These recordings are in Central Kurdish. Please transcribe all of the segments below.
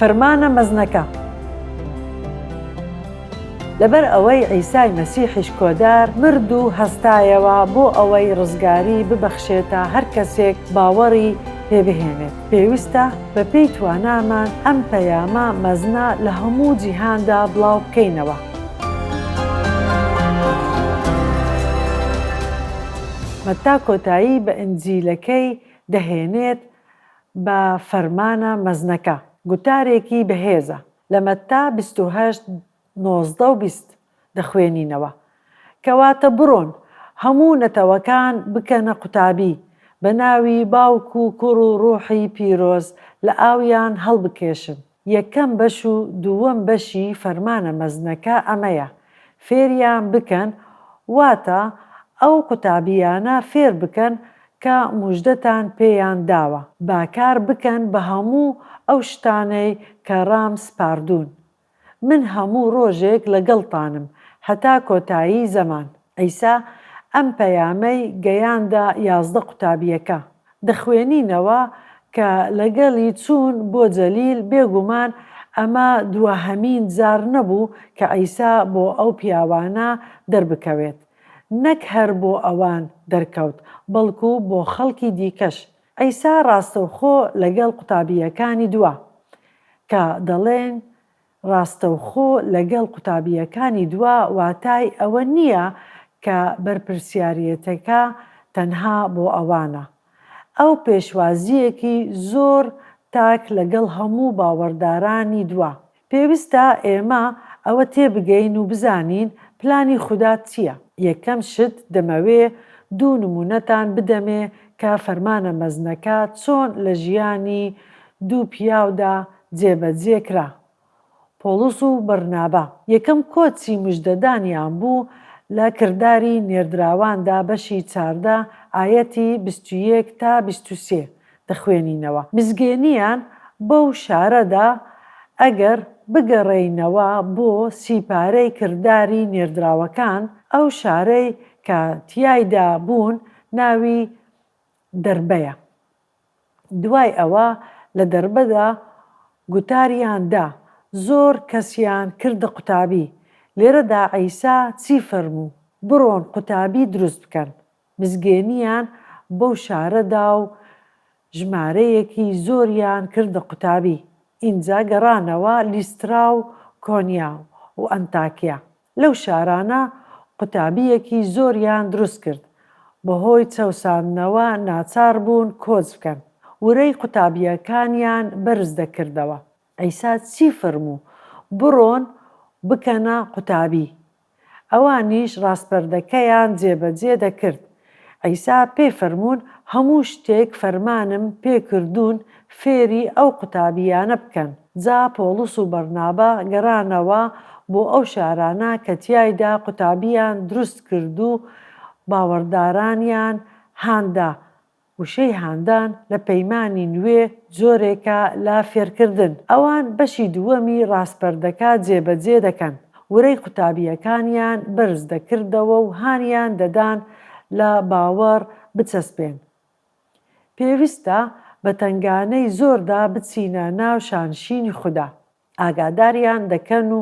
فەرمانە مەزنەکە. لەبەر ئەوەی عیسای مەسیحیش کۆدار مرد و هەستایەوە بۆ ئەوەی ڕزگاری ببەخشێتە هەر کەسێک باوەڕی پێبهێنێت. پێویستە بە پێی توانامان ئەم پەیامە مەزنە لە هەموو جیهاندا بڵاو بکەینەوە. مەتا کۆتایی بە ئنجیلەکەی دەهێنێت بە فەرمانە مەزنەکە. گوتارێکی بەهێزە لە مەتا 28:19-20 دەخوێنینەوە کەواتە بڕۆن هەموو نەتەوەکان بکەنە قوتابی بە ناوی باوک و کوڕ و ڕوحی پیرۆز لە ئاویان هەڵبکێشن. یەکەم بەش و دووەم بەشی فەرمانە مەزنەکە ئەمەیە: فێریان بکەن، واتە ئەو قوتابیانە فێر بکەن کە موژدەتان پێیان داوە. باکار بکەن بە هەموو ئەو شتانەی کە ڕام سپاردوون. من هەموو ڕۆژێک لەگەڵتانم هەتا کۆتایی زەمان. عیسا ئەم پەیامەی گەیاندا 11 قوتابیەکە. دەخوێنینەوە کە لەگەڵی چوون بۆ جەلیل. بێگومان ئەمە دووەهەمین جار نەبوو کە عیسا بۆ ئەو پیاوانە دەربکەوێت. نەک هەر بۆ ئەوان دەرکەوت، بەڵکو بۆ خەڵکی دیکەش. عیسا ڕاستەوخۆ لەگەڵ قوتابیەکانی دووە کە دەڵێن ڕاستەوخۆ لەگەڵ قوتابیەکانی دووە واتای ئەوە نییە کە بەرپرسیارەتەکە تەنها بۆ ئەوانە. ئەو پێشوازیەکی زۆر تاک لەگەڵ هەموو باوەڕدارانی دووە. پێویستە ئێمە ئەوە تێبگەین و بزانین پلانی خوددا چییە. یەکەم شت دەمەوێ دوو نمونەتان بدەمێ کە فەرمانە مەزنەکە چۆن لە ژیانی دوو پیاودا جێبەجێ کرا: پۆڵوس و بەرنابا. یەکەم کۆچی موژدەدانیان بوو لە کردداری نێردراواندا بەشی 14 ئایەتی 21-23 دەخوێنینەوە. مزگێنیان بەو شارەدا ئەگەر بگەڕێینەوە بۆ سیپارەی کردداری نێردراوەکان، ئەو شارەی کە تیایدا بوون ناوی دەربەیە. دوای ئەوە لە دەربەدا گوتاریاندا زۆر کەسیان کردە قوتابی. لێرەدا عیسا چی فەرموو؟ بڕۆن قوتابی دروست بکەن. مزگێنیان بەو شارەدا و ژمارەیەکی زۆریان کردە قوتابی. ئینجا گەڕانەوە لیسترا و کۆنیا و ئەنتاکیا. لەو شارانە قوتابیەکی زۆریان دروست کرد. بەهۆی چەوساندنەوە ناچار بوون کۆچ بکەن. ورەی قوتابیەکانیان بەرز دەکردەوە. عیسا چی فەرموو؟ بڕۆن بکەنە قوتابی. ئەوانیش ڕاستپەردەکەیان جێبەجێ دەکرد. عیسا پێی فەرموون هەموو شتێک فەرمانم پێکردوون فێری ئەو قوتابیانە بکەن. جا پۆڵوس و بەرنابا گەڕانەوە بۆ ئەو شارانە کە تیایدا قوتابیان دروست کرد و باوەڕدارانیان هاندا. وشەی هاندان لە پەیمانی نوێ جۆرێکە لە فێرکردن. ئەوان بەشی دووەمی ڕاستپەردەکە جێبەجێ دەکەن. ورەی قوتابیەکانیان بەرز دەکردەوە و هانیان دەدان لە باوەڕ بچەسپێن. پێویستە بە تنگانەی زۆردا بچینە ناو شانشینی خوددا. ئاگاداریان دەکەن و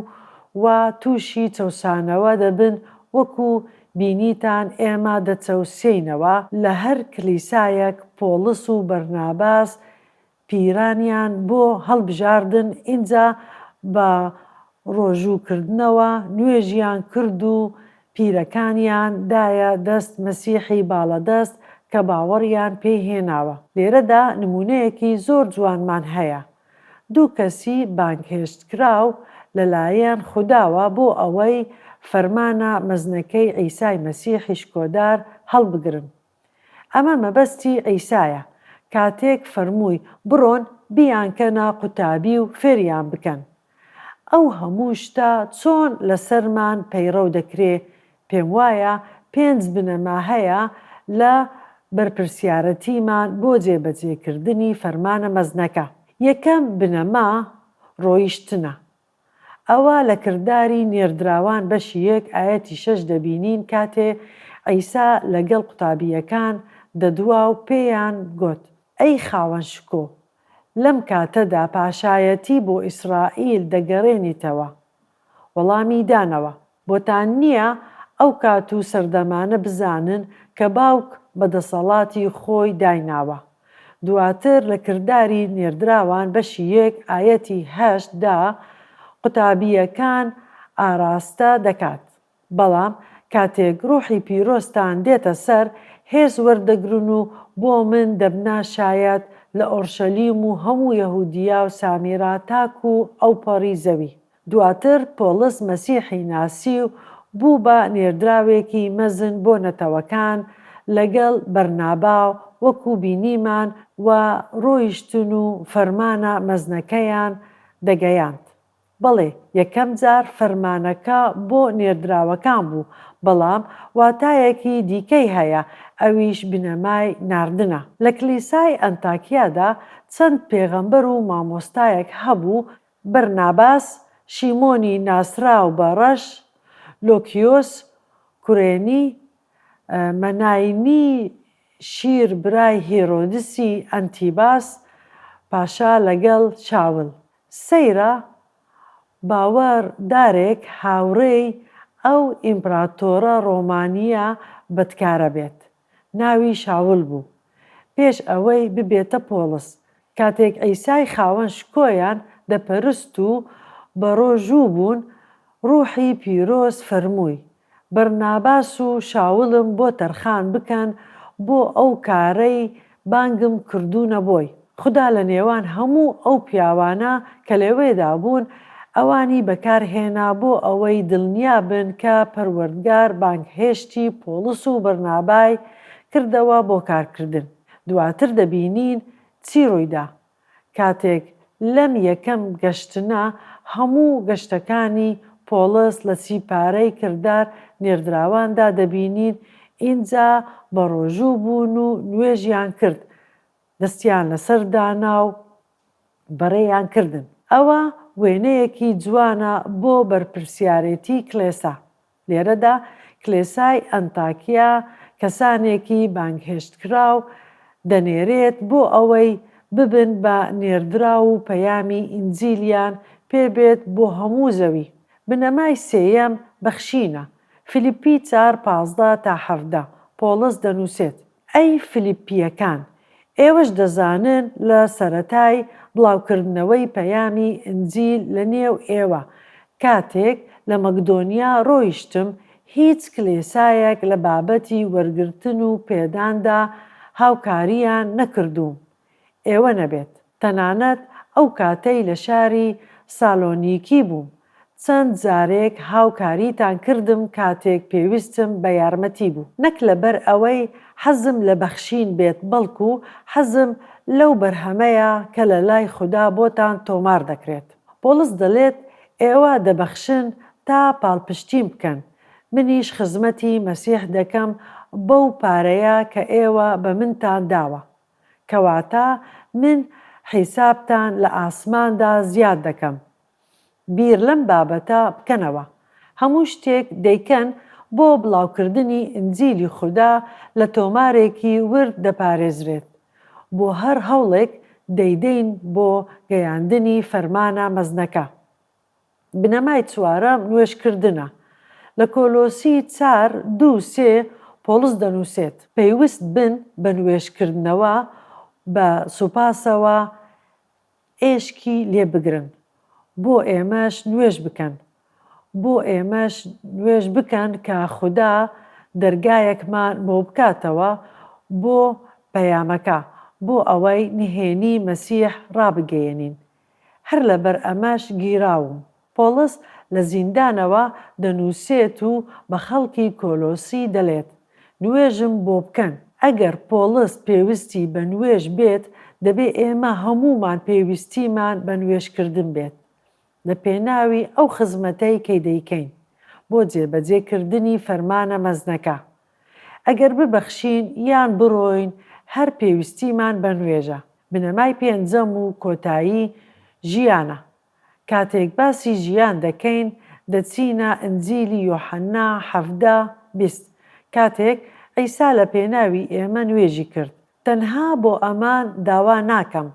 وا تووشی چەوسانەوە دەبن، وەکو بینیتان ئێمە دەچەوسێنەوە لە هەر کلیسایەک. پۆڵس و بەرناباس پیرانیان بۆ هەڵبژاردن. ئینجا بە ڕۆژووکردنەوە نوێژیان کرد و پیرەکانیان دایە دەست مەسیحی باڵەدەست کە باوەڕیان پێی هێناوە. لێرەدا نمونەیەکی زۆر جوانمان هەیە. دوو کەسی بانگهێشتکراو لەلایەن خودداوە بۆ ئەوەی فەرمانە مەزنەکەی عیسای مەسیحیش کۆدار هەڵبگرن. ئەمە مەبەستی عیسایە کاتێک فەرمووی بڕۆن بیانکەنە قوتابی و فێریان بکەن. ئەو هەموو شتە چۆن لەسەرمان پەیڕەو دەکرێ؟ پێم وایە 5 بنەما هەیە لە بەرپرسیارەتیمان بۆ جێبەجێکردنی فەرمانە مەزنەکە. یەکەم بنەما ڕۆیشتنە. ئەوە لە کردداری نێردراوان بەشی 1 ئایەتی 6 دەبینین کاتێ عیسا لەگەڵ قوتابیەکان دەدوا و پێیان گوت: ئەی خاوەن شکۆ، لەم کاتەدا پاشایەتی بۆ ئیسرائیل دەگەڕێنیتەوە. وەڵامی دانەوە: بۆتان نییە ئەو کات و سەردەمانە بزانن کە باوک بەدەسەڵاتی خۆی دایناوە. دواتر لە کردداری نێردراوان بەشی 1 ئایەتی 8دا قوتابیەکان ئاراستە دەکات. بەڵام کاتێک ڕوحی پیرۆستان دێتە سەر، هێز وەردەگرن و بۆ من دەبنا شایەت لە ئۆرشەلیم و هەموو یەهودیا و سامیرا تاکو ئەو پەڕی زەوی. دواتر پۆلس مەسیحی ناسی و بوو بە نێردراوێکی مەزن بۆ نەتەوەکان لەگەڵ بەرنابا وەکو بینیمان و ڕۆیشتن و فەرمانە مەزنەکەیان دەگەیاند. بەڵێ یەکەم جار فەرمانەکە بۆ نێردراوەکان بوو، بەڵام واتایەکی دیکەی هەیە، ئەویش بنەمای ناردنە. لە کلیسای ئەنتاکیادا چەند پێغەمبەر و مامۆستایەک هەبوو: بەرناباس، شیمۆنی ناسراو بە ڕەش، لۆکیۆس کورێنی، مەناینی شیر برای هێرۆدسی ئەنتیباس پاشا لەگەڵ شاول. سەیرە باوەڕدارێک هاوڕێی ئەو ئیمپراتۆرە ڕۆمانیە بەدکارە بێت. ناوی شاول بوو، پێش ئەوەی ببێتە پۆلس. کاتێک عیسای خاوەن شکۆیان دەپەرست و بەڕۆژوو بوون، ڕوحی پیرۆز فەرمووی: بەرناباس و شاولم بۆ تەرخان بکەن بۆ ئەو کارەی بانگم کردوونە بۆی. خدا لە نێوان هەموو ئەو پیاوانە کە لەوێدا بوون ئەوانی بەکارهێنا بۆ ئەوەی دڵنیا بن کە پەروەردگار بانگهێشتی پۆلس و بەرنابای کردەوە بۆ کارکردن. دواتر دەبینین چی ڕوویدا. کاتێک لەم یەکەم گەشتنە هەموو گەشتەکانی پۆلس لە سیپارەی کردار نێردراواندا دەبینین ئینجا بەڕۆژوو بوون و نوێژیان کرد، دەستیان لەسەر دانا و بەڕێیان کردن. ئەوە وێنەیەکی جوانە بۆ بەرپرسیارەتی کلێسا. لێرەدا کلێسای ئەنتاکیا کەسانێکی بانگهێشتکراو دەنێرێت بۆ ئەوەی ببن بە نێردرا و پەیامی ئینجیلیان پێبێت بۆ هەموو زەوی. بنەمای سێیەم بەخشینە. فیلیپی 4:15-17 پۆلس دەنووسێت: ئەی فیلیپیەکان، ئێوەش دەزانن لە سەرەتای بڵاوکردنەوەی پەیامی ئینجیل لە نێو ئێوە کاتێک لە مەکدۆنیا ڕۆیشتم، هیچ کلێسایەک لە بابەتی وەرگرتن و پێداندا هاوکاریان نەکردووم. ئێوە نەبێت. تەنانەت ئەو کاتەی لە شاری سالۆنیکی بووم، چەند جارێک هاوکاریتان کردم کاتێک پێویستم بە یارمەتی بوو. نەک لەبەر ئەوەی حەزم لە بەخشین بێت، بەڵکو حەزم لەو بەرهەمەیە کە لە لای خوددا بۆتان تۆمار دەکرێت. پۆلس دەڵێت ئێوە دەبەخشن تا پاڵپشتیم بکەن. منیش خزمەتی مەسیح دەکەم بەو پارەیە کە ئێوە بە منتان داوە، کەواتە من حیسابتان لە ئاسماندا زیاد دەکەم. بیر لەم بابەتە بکەنەوە. هەموو شتێک دەیکەن بۆ بڵاوکردنی ئینجیلی خوددا لە تۆمارێکی ورد دەپارێزرێت. بۆ هەر هەوڵێک دەیدەین بۆ گەیاندنی فەرمانە مەزنەکە. بنەمای چوارەم نوێژکردنە. لە کۆلۆسی 4:2-3 پۆلس دەنووسێت: پێویست بن بە نوێژکردنەوە بە سوپاسەوە ئێشکی لێ بگرن، بۆ ئێمەش نوێژ بکەن. بۆ ئێمەش نوێژ بکەن کە خوددا دەرگایەکمان بۆ بکاتەوە بۆ پەیامەکە، بۆ ئەوەی نهێنی مەسیح ڕابگەیەنین. هەر لەبەر ئەمەش گیراوم. پۆلس لە زیندانەوە دەنووسێت و بە خەڵکی کۆلۆسی دەڵێت: نوێژم بۆ بکەن. ئەگەر پۆلس پێویستی بە نوێژ بێت، دەبێ ئێمە هەمومان پێویستیمان بە نوێژکردن بێت لە پێناوی ئەو خزمەتەی کەی دەیکەین بۆ جێبەجێکردنی فەرمانە مەزنەکە. ئەگەر ببەخشین یان بڕۆین، هەر پێویستیمان بە نوێژە. بنەمای پێنجەم و کۆتایی ژیانە. کاتێک باسی ژیان دەکەین، دەچینە ئینجیلی یۆحەنا 17:20 کاتێک عیسا لە پێناوی ئێمە نوێژی کرد: تەنها بۆ ئەمان داوا ناکەم،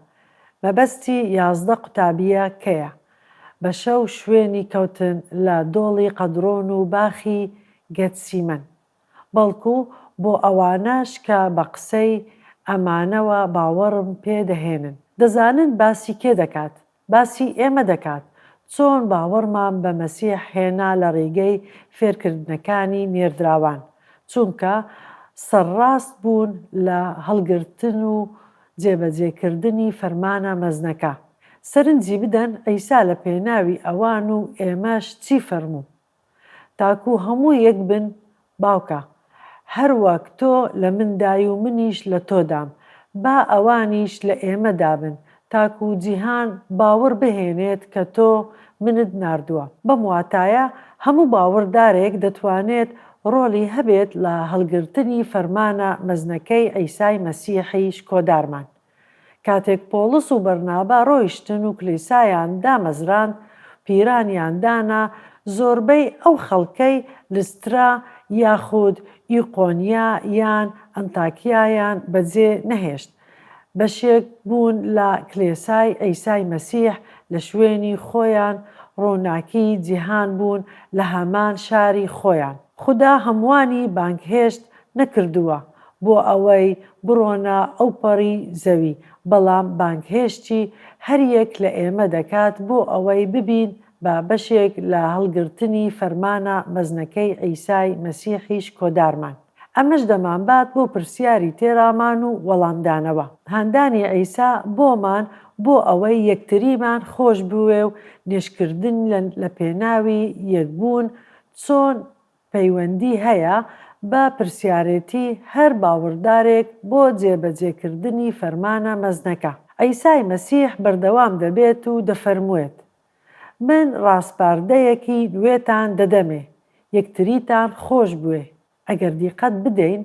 مەبەستی 11 قوتابیە کەیە؟ بە شەو شوێنی کەوتن لە دۆڵی قەدرۆن و باخی گەتسیمەن، بەڵکو بۆ ئەوانەش کە بە قسەی ئەمانەوە باوەڕم پێدەهێنن. دەزانن باسی کێ دەکات؟ باسی ئێمە دەکات. چۆن باوەڕمان بە مەسیح هێنا لە ڕێگەی فێرکردنەکانی نێردراوان، چونکە سەرڕاست بوون لە هەڵگرتن و جێبەجێکردنی فەرمانە مەزنەکە. سەرنجی بدەن عیسا لە پێناوی ئەوان و ئێمەش چی فەرموو؟ تاکو هەموو یەک بن باوکە، هەروەک تۆ لە مندای و منیش لە تۆدام، با ئەوانیش لە ئێمەدا بن، تاکو جیهان باوەڕ بهێنێت کە تۆ منت ناردووە. بەم واتایە هەموو باوەڕدارێک دەتوانێت ڕۆڵی هەبێت لە هەڵگرتنی فەرمانە مەزنەکەی عیسای مەسیحیش کۆدارمان. کاتێک پۆڵس و بەرنابا ڕۆیشتن و کلیسایان دامەزراند، پیرانیان دانا، زۆربەی ئەو خەڵکەی لسترا یاخود ئیقۆنیا یان ئەنتاکیایان بەجێ نەهێشت. بەشێک بوون لە کلیسای عیسای مەسیح لە شوێنی خۆیان، ڕووناکی جیهان بوون لە هەمان شاری خۆیان. خوددا هەمووانی بانگهێشت نەکردووە بۆ ئەوەی بڕۆنە ئەو پەڕی زەوی، بەڵام بانگهێشتی هەریەک لە ئێمە دەکات بۆ ئەوەی ببین بە بەشێک لە هەڵگرتنی فەرمانە مەزنەکەی عیسای مەسیحیش کۆدارمان. ئەمەش دەمانبات بۆ پرسیاری تێرامان و وەڵامدانەوە. هاندانی عیسا بۆمان بۆ ئەوەی یەکتریمان خۆش بوێ و نێشکردن لە پێناوی یەکبوون چۆن پەیوەندی هەیە بە پرسیارەتی هەر باوەڕدارێک بۆ جێبەجێکردنی فەرمانە مەزنەکە. عیسای مەسیح بەردەوام دەبێت و دەفەرموێت: من ڕاستپاردەیەکی نوێتان دەدەمێ، یەکتریتان خۆش بوێ. ئەگەر دیقەت بدەین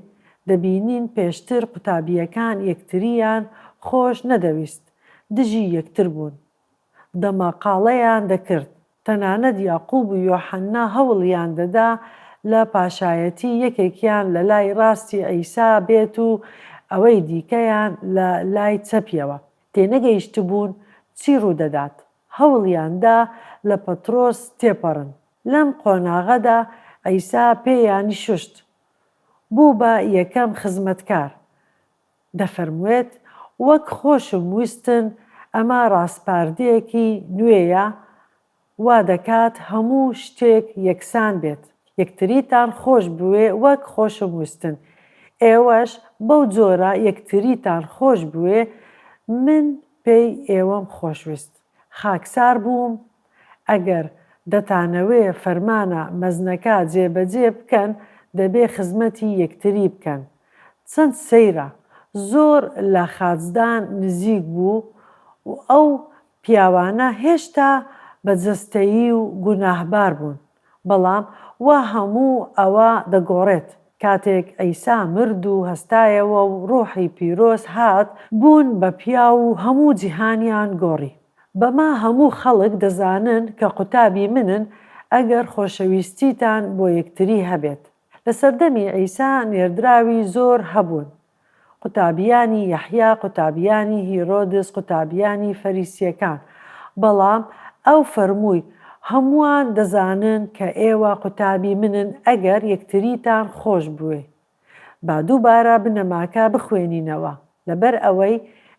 دەبینین پێشتر قوتابیەکان یەکتریان خۆش نەدەویست، دژی یەکتر بوون، دەماقاڵەیان دەکرد. تەنانەت یاقوب و یۆحەنا هەوڵیان دەدا لە پاشایەتی یەکێکیان لە لای ڕاستی عیسا بێت و ئەوەی دیکەیان لە لای چەپیەوە. تێنەگەیشت بوون چی ڕوودەدات. هەوڵیاندا لە پەترۆس تێپەڕن. لەم قۆناغەدا عیسا پێیانی شوشت، بوو بە یەکەم خزمەتکار. دەفەرموێت: وەک خۆشم ویستن ئەمە ڕاستپاردەیەکی نوێیە، وا دەکات هەموو شتێک یەکسان بێت. یەکتریتان خۆش بوێ وەک خۆشم ویستن. ئێوەش بەو جۆرە یەکتریتان خۆش بوێ، من پێی ئێوەم خۆشویست. خاکسار بووم ئەگەر دەتانەوێ فەرمانە مەزنەکە جێبەجێ بکەن، دەبێ خزمەتی یەکتری بکەن. چەند سەیرە زۆر لە خاجدان نزیک بوو و ئەو پیاوانە هێشتا بەجەستەیی و گوناهبار بوون، بەڵام وا هەموو ئەوە دەگۆڕێت. کاتێک عیسا مرد و هەستایەوە و ڕۆحی پیرۆز هات، بوون بە پیا و هەموو جیهانیان گۆڕی. بەما هەموو خەڵک دەزانن کە قوتابی منن ئەگەر خۆشەویستیتان بۆ یەکتری هەبێت. لە سەردەمی عیسا نێردراوی زۆر هەبوون: قوتابیانی یەحیا، قوتابیانی هیرۆدس، قوتابیانی فەریسیەکان. بەڵام ئەو فەرمووی: هەمووان دەزانن کە ئێوە قوتابی منن ئەگەر یەکتریتان خۆش بوێ. با دووبارە بنەماکە بخوێنینەوە، لەبەر ئەوەی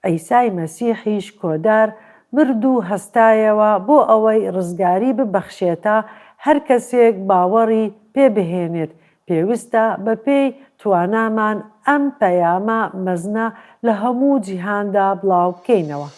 عیسای مەسیحیش کۆدار مرد و هەستایەوە بۆ ئەوەی ڕزگاری ببەخشێتە هەر کەسێک باوەڕی پێبهێنێت. پێویستە بەپێی توانامان ئەم پەیامە مەزنە لە هەموو جیهاندا بڵاو بکەینەوە.